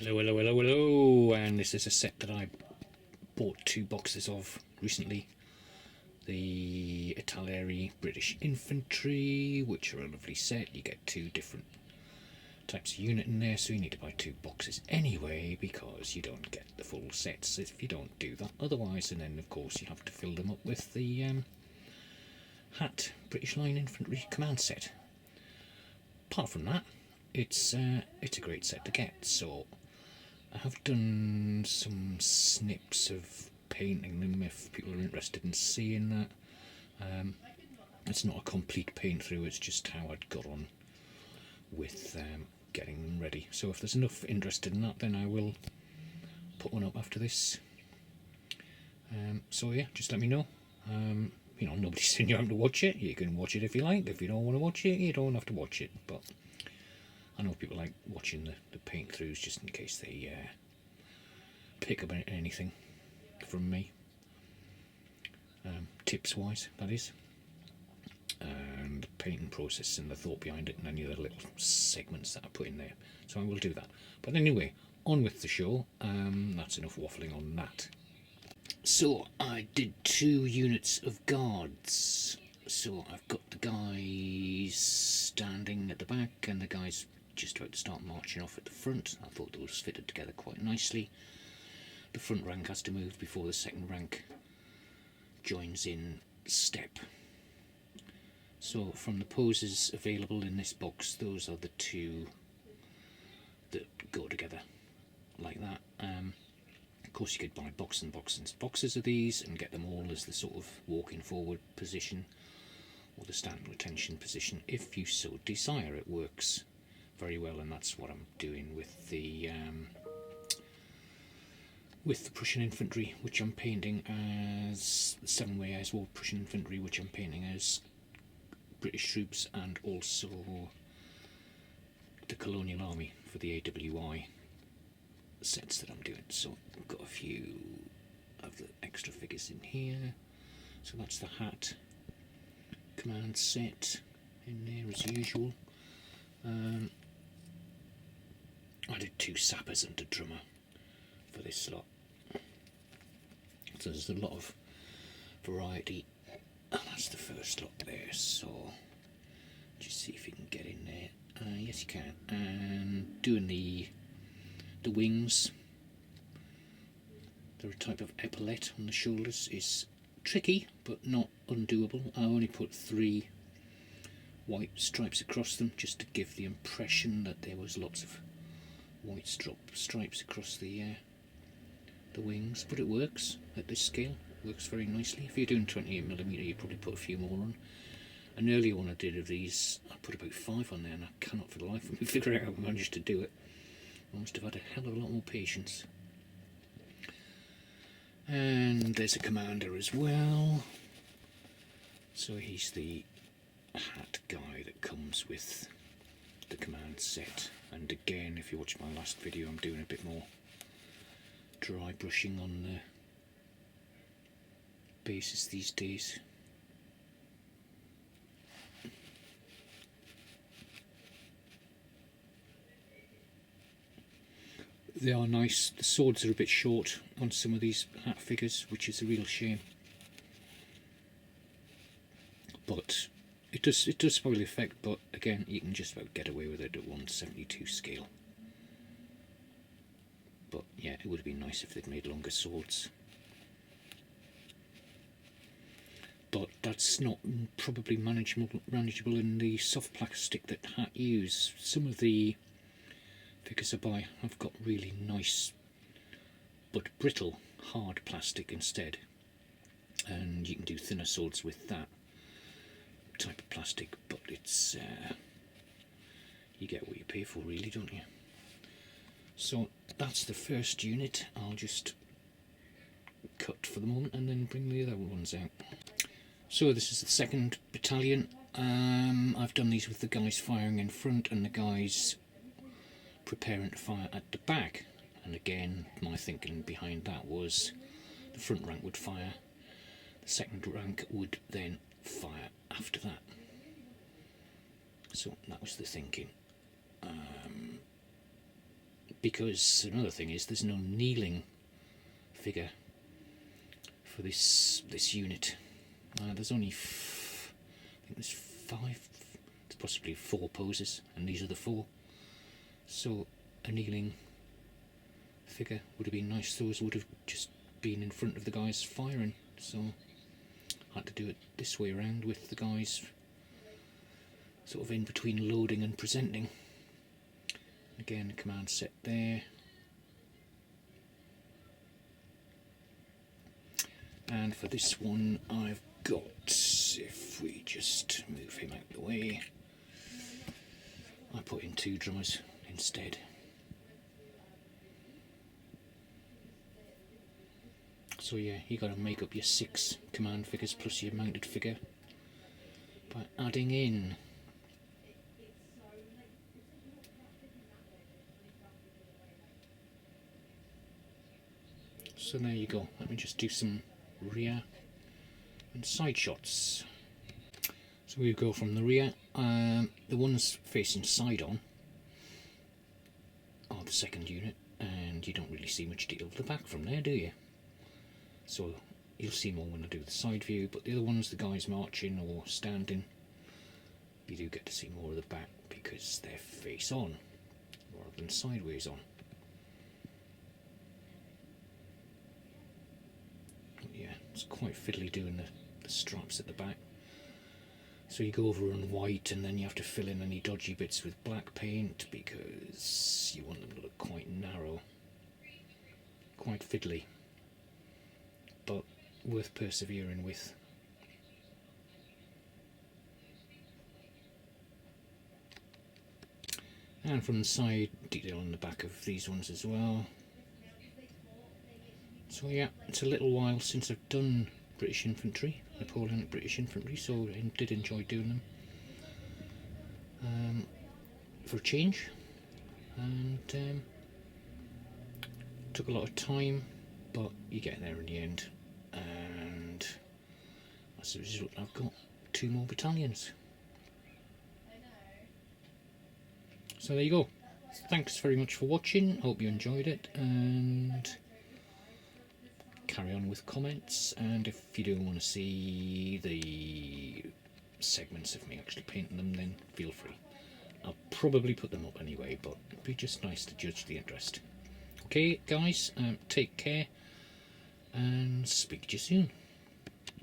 Hello, hello, hello, hello, and this is a set that I bought 2 boxes of recently. The Italeri British Infantry, which are a lovely set. You get 2 different types of unit in there, so you need to buy 2 boxes anyway, because you don't get the full sets if you don't do that otherwise. And then of course you have to fill them up with the HAT British Line Infantry Command set. Apart from that, it's a great set to get. So I have done some snips of painting them if people are interested in seeing that. It's not a complete paint through, it's just how I'd got on with getting them ready. So if there's enough interest in that, then I will put one up after this. So yeah, just let me know. You know, nobody's saying you have to watch it. You can watch it if you like. If you don't want to watch it, you don't have to watch it. But I know people like watching the paint throughs just in case they pick up anything from me, tips wise, that is, and the painting process and the thought behind it and any other little segments that I put in there. So I will do that. But anyway, on with the show. That's enough waffling on that. So I did 2 units of guards. So I've got the guys standing at the back and the guys just about to start marching off at the front. I thought those fitted together quite nicely. The front rank has to move before the second rank joins in step. So from the poses available in this box, those are the 2 that go together like that. Of course you could buy boxes of these and get them all as the sort of walking forward position or the standing retention position if you so desire. It works very well, and that's what I'm doing with the Prussian infantry, which I'm painting as the 7-way Eyes War Prussian infantry, which I'm painting as British troops, and also the Colonial Army for the AWI sets that I'm doing. So I've got a few of the extra figures in here. So that's the HAT command set in there as usual. I did 2 sappers and a drummer for this lot. So there's a lot of variety. And that's the first lot there, so just see if you can get in there. Yes you can. And doing the wings, they're a type of epaulette on the shoulders, is tricky but not undoable. I only put 3 white stripes across them just to give the impression that there was lots of white stripes across the wings, but it works at this scale. It works very nicely. If you're doing 28mm, you probably put a few more on. An earlier one I did of these, I put about 5 on there, and I cannot for the life of me figure out how I managed to do it. I must have had a hell of a lot more patience. And there's a commander as well. So he's the HAT guy that comes with the command set. And again, if you watch my last video, I'm doing a bit more dry brushing on the bases these days. They are nice. The swords are a bit short on some of these HAT figures, which is a real shame. But it does spoil the effect, but again, you can just about get away with it at 1/72 scale. But yeah, it would have been nice if they'd made longer swords. But that's not probably manageable in the soft plastic that HAT use. Some of the figures I buy have got really nice but brittle hard plastic instead, and you can do thinner swords with that type of plastic, but it's you get what you pay for, really, don't you? So that's the first unit. I'll just cut for the moment and then bring the other ones out. So this is the 2nd battalion. I've done these with the guys firing in front and the guys preparing to fire at the back, and again my thinking behind that was the front rank would fire, the second rank would then fire after that. So that was the thinking. because another thing is there's no kneeling figure for this unit. There's only I think there's 5, there's possibly 4 poses, and these are the 4. So a kneeling figure would have been nice. Those would have just been in front of the guys firing, so I had to do it this way around with the guys sort of in between loading and presenting. Again, the command set there. And for this one I've got, if we just move him out of the way, I put in 2 drummers instead. So yeah, you got to make up your 6 command figures plus your mounted figure by adding in. So there you go. Let me just do some rear and side shots. So we go from the rear. The ones facing side on are the second unit, and you don't really see much detail of the back from there, do you? So you'll see more when I do the side view, but the other ones, the guys marching or standing, you do get to see more of the back because they're face on rather than sideways on. Yeah, it's quite fiddly doing the straps at the back. So you go over on white, and then you have to fill in any dodgy bits with black paint because you want them to look quite narrow, quite fiddly, but worth persevering with. And from the side, detail on the back of these ones as well. So yeah, it's a little while since I've done British infantry, Napoleonic British infantry, so I did enjoy doing them for a change, and took a lot of time, but you get there in the end, and as a result I've got 2 more battalions. So there you go. Thanks very much for watching, hope you enjoyed it, and carry on with comments, and if you do want to see the segments of me actually painting them, then feel free. I'll probably put them up anyway, but it'd be just nice to judge the interest. Okay guys, take care and speak to you soon.